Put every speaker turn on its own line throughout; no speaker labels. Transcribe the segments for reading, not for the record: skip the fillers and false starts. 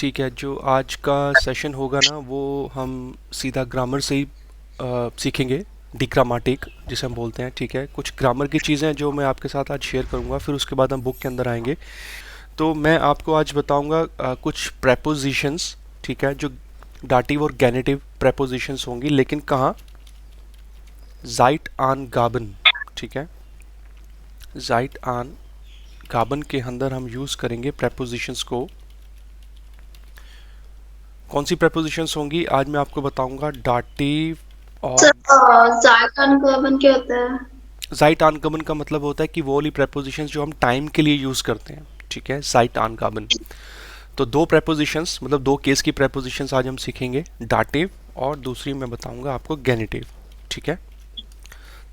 ठीक है, जो आज का सेशन होगा ना वो हम सीधा ग्रामर से ही सीखेंगे। डिग्रामाटिक जिसे हम बोलते हैं, ठीक है। कुछ ग्रामर की चीज़ें जो मैं आपके साथ आज शेयर करूंगा, फिर उसके बाद हम बुक के अंदर आएंगे। तो मैं आपको आज बताऊंगा कुछ प्रेपोजिशंस, ठीक है, जो डाटिव और गैनेटिव प्रेपोजिशंस होंगी, लेकिन कहाँ? ज़ाइट आन गाबन, ठीक है। ज़ाइट आन गाबन के अंदर हम यूज़ करेंगे प्रेपोजिशंस को। कौन सी प्रेपोजिशंस होंगी आज मैं आपको बताऊंगा। डाटिव और
सर जायकान कर्बन क्या होता है?
ज़ाइट आन गाबन का मतलब होता है कि वो वाली प्रेपोजिशंस जो हम टाइम के लिए यूज़ करते हैं, ठीक है। ज़ाइट आन गाबन। तो दो प्रेपोजिशंस, मतलब दो केस की प्रेपोजिशंस आज हम सीखेंगे, डाटिव और दूसरी मैं बताऊंगा आपको गैनेटिव, ठीक है।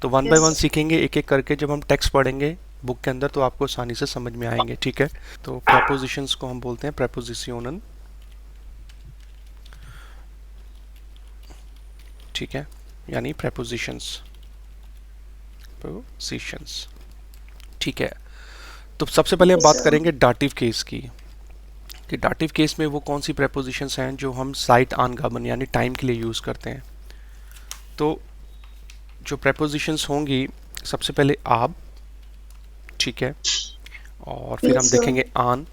तो वन बाय
यस।
वन सीखेंगे एक एक करके। जब हम टेक्स्ट पढ़ेंगे बुक के अंदर तो आपको आसानी से समझ में आएंगे, ठीक है। तो प्रेपोजिशंस को हम बोलते हैं प्रेपोजिशनन, ठीक है, यानी प्रेपोजिशंस, प्रेपोजिशंस, ठीक है। तो सबसे पहले हम
यस
बात
सर।
करेंगे डाटिव केस की, कि डाटिव केस में वो कौन सी प्रेपोजिशंस हैं जो हम साइट आन गाबन यानी टाइम के लिए यूज़ करते हैं। तो जो प्रेपोजिशंस होंगी, सबसे पहले आप, ठीक है, और फिर हम
यस सर।
देखेंगे आन,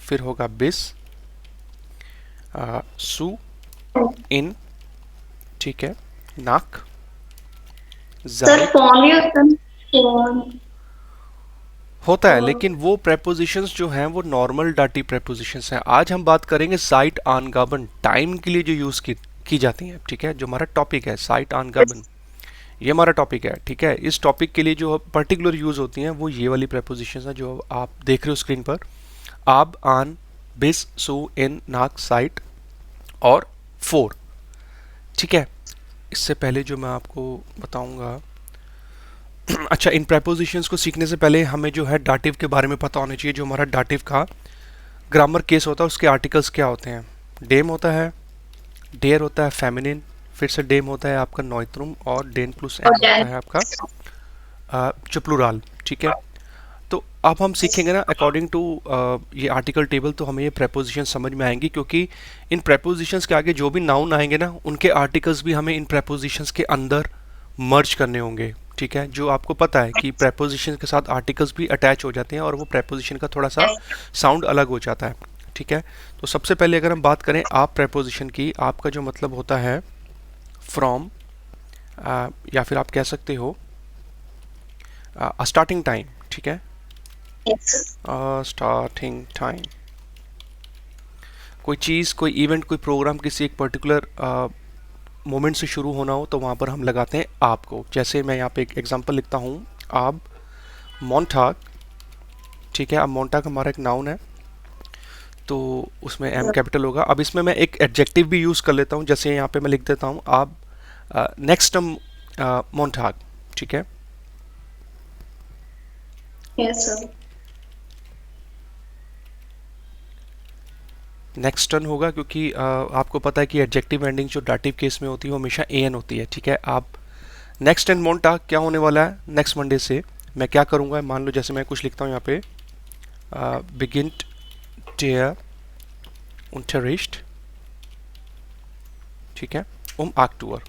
फिर होगा बिस, सु, इन, ठीक है, नाक,
सर
जाइट।
फोन भी होता है। फोन।
होता है,
और
लेकिन वो प्रेपोजिशंस जो हैं वो नॉर्मल डाटी प्रेपोजिशंस हैं। आज हम बात करेंगे साइट आन गाबन, टाइम के लिए जो यूज़ की जाती हैं, ठीक है। जो हमारा टॉपिक है साइट आन गाबन, ये हमारा टॉपिक है, ठीक है। इस टॉपिक के लिए जो पर्टिकुलर यूज़ होती हैं वो ये वाली प्रेपोजिशंस हैं जो आप देख रहे हो स्क्रीन पर। आब, आन, बिस, सु, इन, नाक, साइट और फोर, ठीक है। इससे पहले जो मैं आपको बताऊंगा अच्छा, इन प्रेपोजिशंस को सीखने से पहले हमें जो है डाटिव के बारे में पता होना चाहिए। जो हमारा डाटिव का ग्रामर केस होता है उसके आर्टिकल्स क्या होते हैं। डेम होता है, डेयर होता है फेमिनिन, फिर से डेम होता है आपका नॉइट्रुम, और डेन प्लस एम होता
डैन।
है आपका जो प्लूराल, ठीक है। तो अब हम सीखेंगे ना अकॉर्डिंग टू ये आर्टिकल टेबल, तो हमें ये प्रेपोजिशन समझ में आएंगी, क्योंकि इन प्रेपोजिशंस के आगे जो भी नाउन आएंगे ना उनके आर्टिकल्स भी हमें इन प्रेपोजिशंस के अंदर मर्ज करने होंगे, ठीक है। जो आपको पता है कि प्रेपोजिशन के साथ आर्टिकल्स भी अटैच हो जाते हैं और वो प्रेपोजिशन का थोड़ा सा साउंड अलग हो जाता है, ठीक है। तो सबसे पहले अगर हम बात करें आप प्रेपोजिशन की, आपका जो मतलब होता है फ्रॉम, या फिर आप कह सकते हो स्टार्टिंग टाइम, ठीक है।
यस।
स्टार्टिंग टाइम, कोई चीज़, कोई इवेंट, कोई प्रोग्राम किसी एक पर्टिकुलर मोमेंट से शुरू होना हो तो वहाँ पर हम लगाते हैं आपको। जैसे मैं यहाँ पे एक एग्जांपल लिखता हूँ, आप मोन्टाग, ठीक है। अब मोन्टाग हमारा एक नाउन है तो उसमें एम कैपिटल होगा। अब इसमें मैं एक एडजेक्टिव भी यूज़ कर लेता हूँ, जैसे यहाँ पे मैं लिख देता हूँ आप नेक्स्ट मोन्टाग, ठीक है।
Yes sir.
नेक्स्ट टर्न होगा, क्योंकि आपको पता है कि एडजेक्टिव एंडिंग जो डाटिव केस में होती है वो हमेशा एन होती है, ठीक है। आप नेक्स्ट एंड मोन्टाग क्या होने वाला है नेक्स्ट मंडे से, मैं क्या करूँगा, मान लो जैसे मैं कुछ लिखता हूँ यहाँ पे, बिगिंट डेयर unterricht, ठीक है, आक्टूअर,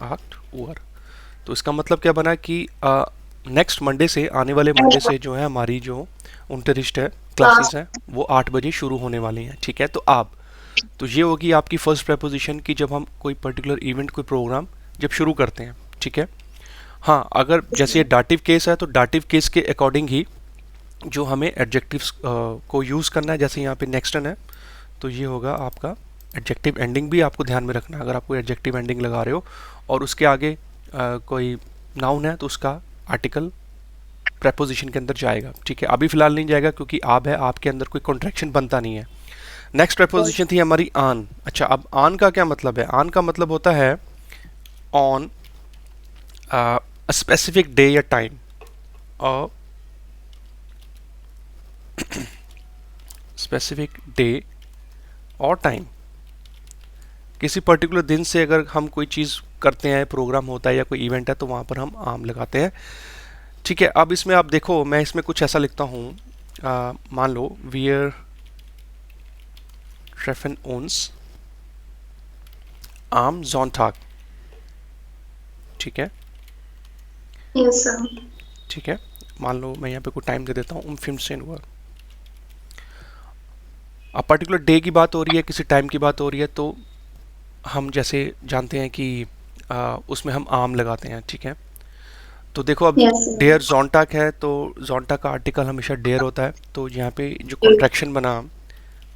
आक्टूअर। तो इसका मतलब क्या बना कि नेक्स्ट मंडे से, आने वाले मंडे से जो है हमारी जो unterricht है,
क्लास।
क्लासेस हैं, वो 8 बजे शुरू होने वाली हैं, ठीक है। तो आप, तो ये होगी आपकी फर्स्ट प्रेपोजिशन की जब हम कोई पर्टिकुलर इवेंट, कोई प्रोग्राम जब शुरू करते हैं, ठीक है। हाँ, अगर जैसे ये डाटिव केस है तो डाटिव केस के अकॉर्डिंग ही जो हमें एडजेक्टिव्स को यूज़ करना है, जैसे यहाँ पे नेक्स्ट है तो ये होगा आपका एडजेक्टिव एंडिंग भी आपको ध्यान में रखना है। अगर आप कोई एडजेक्टिव एंडिंग लगा रहे हो और उसके आगे कोई नाउन है तो उसका आर्टिकल प्रेपोजिशन के अंदर जाएगा, ठीक है। अभी फिलहाल नहीं जाएगा क्योंकि आप है, आपके अंदर कोई कॉन्ट्रैक्शन बनता नहीं है। नेक्स्ट प्रेपोजिशन थी हमारी आन। अच्छा, अब आन का क्या मतलब है? आन का मतलब होता है ऑन स्पेसिफिक डे या टाइम, और स्पेसिफिक डे और टाइम, किसी पर्टिकुलर दिन से अगर हम कोई चीज़ करते हैं, प्रोग्राम होता है या कोई इवेंट है तो वहाँ पर हम आम लगाते हैं, ठीक है। अब इसमें आप देखो, मैं इसमें कुछ ऐसा लिखता हूँ, मान लो wear treffen uns am Sonntag। ठीक है,
Yes, sir.
ठीक है। मान लो मैं यहाँ पे कोई टाइम दे देता हूँ 15 हुआ। अब पर्टिकुलर डे की बात हो रही है, किसी टाइम की बात हो रही है, तो हम जैसे जानते हैं कि उसमें हम आम लगाते हैं। ठीक है, तो देखो अब
Yes, sir.
डेयर जोंटाक है तो जोंटाक का आर्टिकल हमेशा डेयर होता है, तो यहाँ पे जो
Yes.
कॉन्ट्रैक्शन बना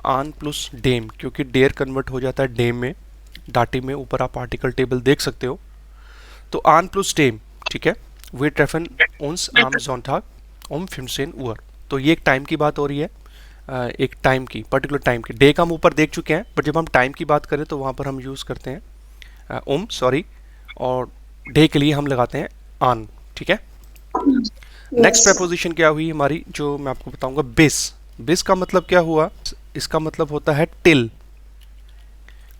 आन प्लस डेम, क्योंकि डेयर कन्वर्ट हो जाता है डेम में, डाटी में ऊपर आप आर्टिकल टेबल देख सकते हो। तो आन प्लस डेम, ठीक है, वे ट्रेफन उन्स आम जोंटाक ओम फिमसेन उअर। तो ये एक टाइम की बात हो रही है, एक टाइम की, पर्टिकुलर टाइम की। डे का हम ऊपर देख चुके हैं, बट जब हम टाइम की बात करें तो वहाँ पर हम यूज़ करते हैं ओम, सॉरी, और डे के लिए हम लगाते हैं आन। ठीक है, नेक्स्ट
Yes.
प्रेपोजिशन क्या हुई हमारी, जो मैं आपको बताऊंगा, बिस। बिस का मतलब क्या हुआ, इसका मतलब होता है टिल,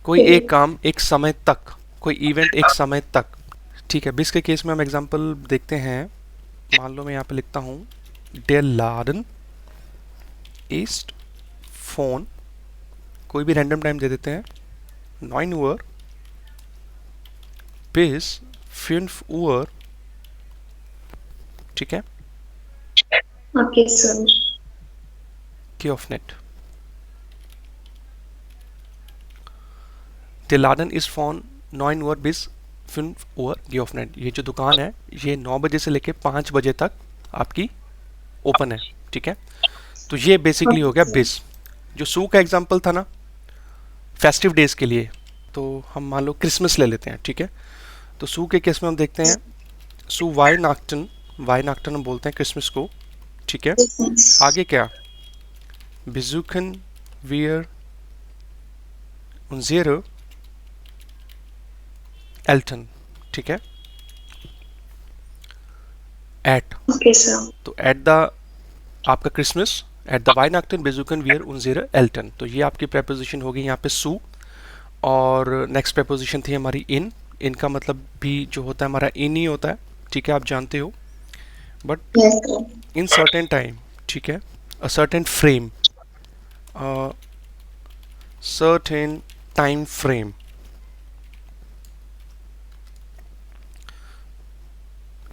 कोई एक काम एक समय तक, कोई इवेंट एक समय तक। ठीक है, बिस के केस में हम एग्जांपल देखते हैं। मान लो मैं यहाँ पे लिखता हूँ डेर लाडन ईस्ट फोन, कोई भी रैंडम टाइम दे देते हैं, 9 उअर बिस 5 उअर। ठीक है,
Okay, sir.
की of net Der Laden ist von 9 Uhr bis 5 Uhr geöffnet। ये जो दुकान है ये 9 बजे से लेके 5 बजे तक आपकी ओपन है। ठीक है, तो ये बेसिकली हो
Okay,
गया
sir.
बिस। जो सू का एग्जांपल था ना फेस्टिव डेज के लिए, तो हम मान लो क्रिसमस ले लेते हैं। ठीक है, तो सू के केस में हम देखते हैं सू वाई नाक्टन हम बोलते हैं क्रिसमस को। ठीक है,
Yes.
आगे क्या, besuchen wir unsere Eltern। ठीक है, एट,
Okay, sir.
तो एट द आपका क्रिसमस, एट द वाइनाक्टन बेजुकन वियर उनजीर एल्टन। तो ये आपकी प्रेपोजिशन होगी यहाँ पे सू। और नेक्स्ट प्रेपोजिशन थी हमारी इन। इन का मतलब भी जो होता है हमारा इन ही होता है। ठीक है, आप जानते हो, but
Yes, sir.
In certain time. ठीक है, a certain frame, certain time frame.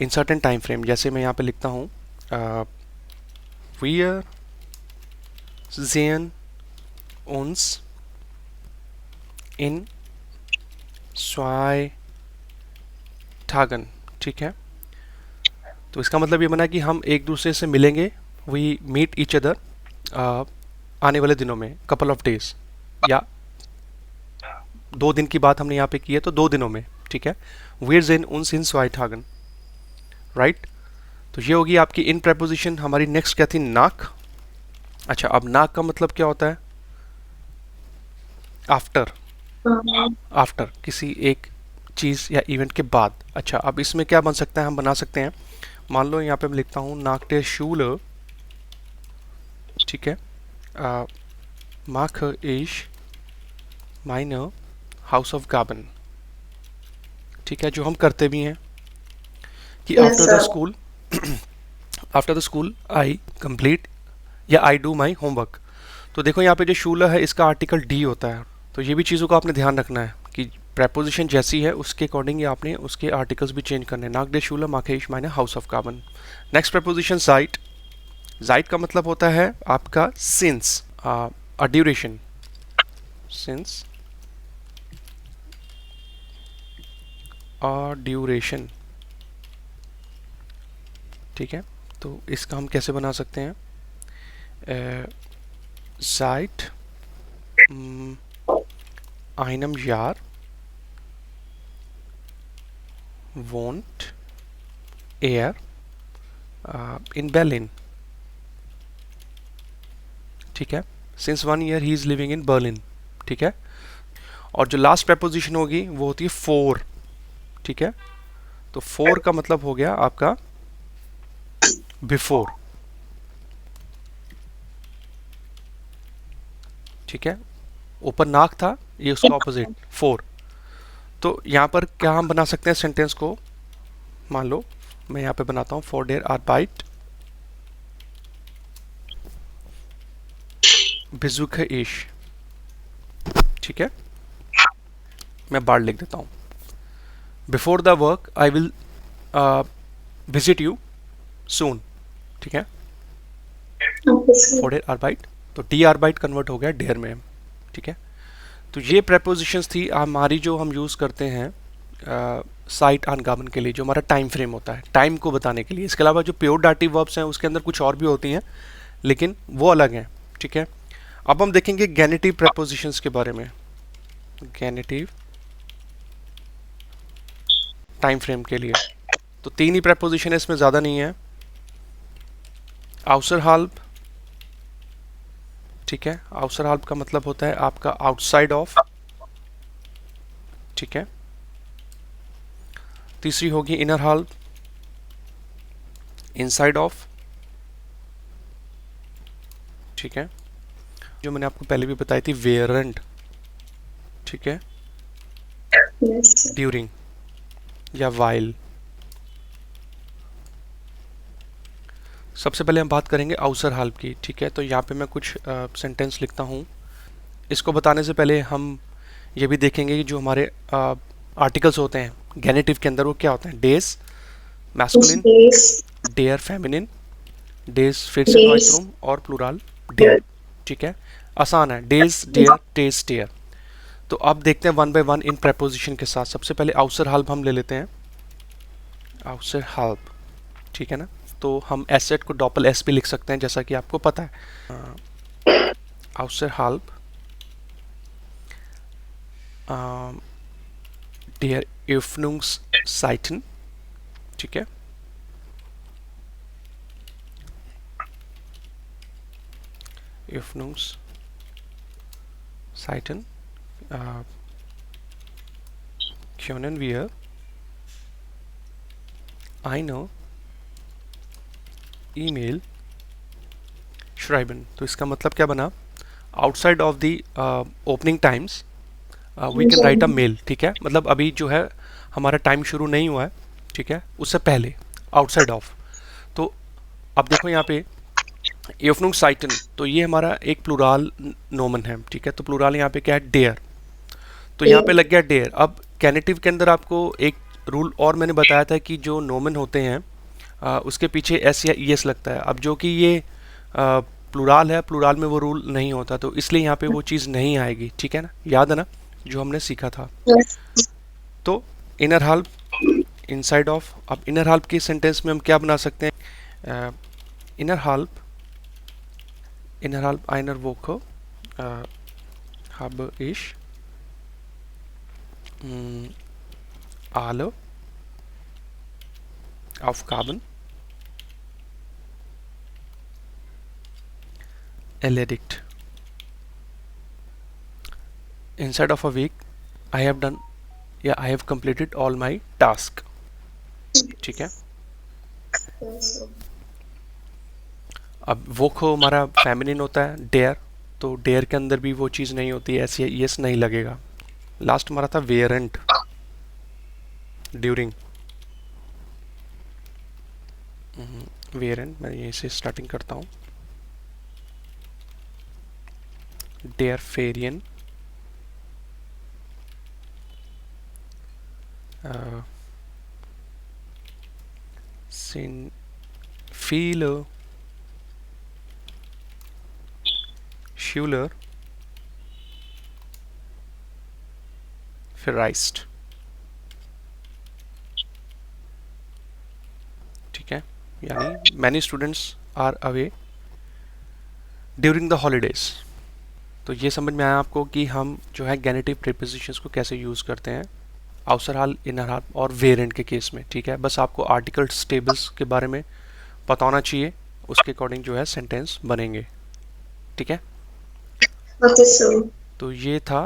In certain time frame, जैसे मैं यहाँ पे लिखता हूँ wir sehen uns in 2 Tagen। ठीक है, तो इसका मतलब ये बना कि हम एक दूसरे से मिलेंगे, वी मीट ईच अदर आने वाले दिनों में, कपल ऑफ डेज, या 2 दिन की बात हमने यहाँ पे की है तो 2 दिनों में। ठीक है, wir sehen uns in 2 Tagen, right. तो ये होगी आपकी इन प्रेपोजिशन। हमारी नेक्स्ट क्या थी, नाक। अच्छा, अब नाक का मतलब क्या होता है, आफ्टर, आफ्टर किसी एक चीज़ या इवेंट के बाद। अच्छा, अब इसमें क्या बन सकता है, हम बना सकते हैं, मान लो यहाँ पे मैं लिखता हूँ नाकटे शूल। ठीक है, mache ich meine Hausaufgaben। ठीक है, जो हम करते भी हैं कि
Yes,
after the
sir.
School, after the school I complete या आई डू माई होमवर्क। तो देखो यहाँ पे जो शूला है इसका आर्टिकल डी होता है, तो ये भी चीज़ों का आपने ध्यान रखना है कि प्रेपोजिशन जैसी है उसके अकॉर्डिंग ही आपने उसके आर्टिकल्स भी चेंज करने हैं। नाक डे शूला माखेश माइने house of carbon. Next preposition site. Site का मतलब होता है आपका since, a duration, since a duration. ठीक है, तो इसका हम कैसे बना सकते हैं, seit einem Jahr wohnt er in Berlin। ठीक है, since 1 year he is living in Berlin। ठीक है, और जो लास्ट प्रेपोजिशन होगी वो होती है फोर। ठीक है, तो फोर का मतलब हो गया आपका बिफोर। ठीक है, ऊपर नाक था, ये उसका ऑपोजिट फोर। तो यहाँ पर क्या हम बना सकते हैं सेंटेंस को, मान लो मैं यहाँ पे बनाता हूँ फॉर डेयर आर बाइट besuche ich ठीक है, मैं बार लिख देता हूँ। Before the work I will visit you soon, ठीक है।
Okay, sir.
फॉर आर्बाइट, तो डी आर्बाइट कन्वर्ट हो गया डेयर में, ठीक है। तो ये प्रेपोजिशंस थी हमारी जो हम यूज़ करते हैं साइट आनगामन के लिए, जो हमारा टाइम फ्रेम होता है टाइम को बताने के लिए। इसके अलावा जो प्योर डाटिव वर्ब्स हैं उसके अंदर कुछ और भी होती हैं, लेकिन वो अलग हैं, ठीक है। अब हम देखेंगे गैनिटिव प्रेपोजिशंस के बारे में। गैनिटिव टाइम फ्रेम के लिए तो 3 ही प्रेपोजिशन है, इसमें ज़्यादा नहीं है। आउसरहाल्ब, ठीक है, आउसरहाल्ब का मतलब होता है आपका आउटसाइड ऑफ, ठीक है। तीसरी होगी इनर हाल्ब, इनसाइड ऑफ, ठीक है। जो मैंने आपको पहले भी बताई थी वेरेंट, ठीक है,
Yes, sir.
ड्यूरिंग या वाइल। सबसे पहले हम बात करेंगे आउसर हाल्ब की, ठीक है। तो यहाँ पे मैं कुछ सेंटेंस लिखता हूँ। इसको बताने से पहले हम ये भी देखेंगे कि जो हमारे आर्टिकल्स होते हैं गैनेटिव के अंदर वो क्या होते हैं। डेज मैस्कुलिन,
Days,
डेयर फेमिनिन, डेज फिर से
days,
नॉइथ्रोम और प्लूरल डेयर, ठीक है। आसान है, डेज डेयर डेज डेयर। तो अब देखते हैं one by one in preposition के साथ। सबसे पहले आउसर हाल्ब हम ले लेते हैं। आउसर हाल्ब, ठीक है ना। तो हम एसेट को डॉपल एस भी लिख सकते हैं जैसा कि आपको पता है। आउसर हाल्ब डेयर इफ्नुंग्स साइटन, ठीक है। इफ्नुंग्स साइटन können wir eine email schreiben। तो इसका मतलब क्या बना, outside of the opening times we can write a mail, ठीक है। मतलब अभी जो है हमारा टाइम शुरू नहीं हुआ है, ठीक है, उससे पहले आउटसाइड ऑफ। तो अब देखो यहाँ पे एफनुंग साइटन, तो ये हमारा एक प्लूराल नोमन है, ठीक है। तो प्लूराल यहाँ पे क्या है, डेयर। तो यहाँ पे लग गया डेयर। अब कैनेटिव के अंदर आपको एक रूल और मैंने बताया था कि जो नोमन होते हैं उसके पीछे एस या ई एस लगता है। अब जो कि ये प्लूराल है, प्लूराल में वो रूल नहीं होता, तो इसलिए यहाँ पे वो चीज़ नहीं आएगी, ठीक है ना। याद है ना जो हमने सीखा था।
yes,
तो इनर हाल्ब, इनसाइड ऑफ। अब इनर हाल्ब के सेंटेंस में हम क्या बना सकते हैं, इनर हाल्ब, इनर हाल्ब einer Woche habe ich alle Aufgaben erledigt। Inside of a week I have done, yeah, I have completed all my task, ठीक है।
yes, sir.
अब वो खो हमारा फेमिनिन होता है डेयर, तो डेयर के अंदर भी वो चीज़ नहीं होती, एस या एस नहीं लगेगा। लास्ट हमारा था वेरेंट, ड्यूरिंग। वेरेंट मैं यहीं से स्टार्टिंग करता हूँ। डेयर फेरियन, सिन फीलर, श्यूलर, फिर राइस्ट, ठीक है। यानी many students are away during the holidays. तो ये समझ में आया आपको कि हम जो है गैनेटिव प्रीपोजिशंस को कैसे यूज़ करते हैं आउसर हाल, इनर हाल और वेरेंट के केस में, ठीक है। बस आपको आर्टिकल्स टेबल्स के बारे में पता होना चाहिए, उसके अकॉर्डिंग जो है सेंटेंस बनेंगे, ठीक है।
Okay, sir.
तो ये था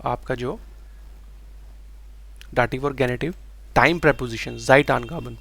आपका जो डाटिव और गैनेटिव टाइम प्रेपोजिशन, ज़ाइट आनगाबन।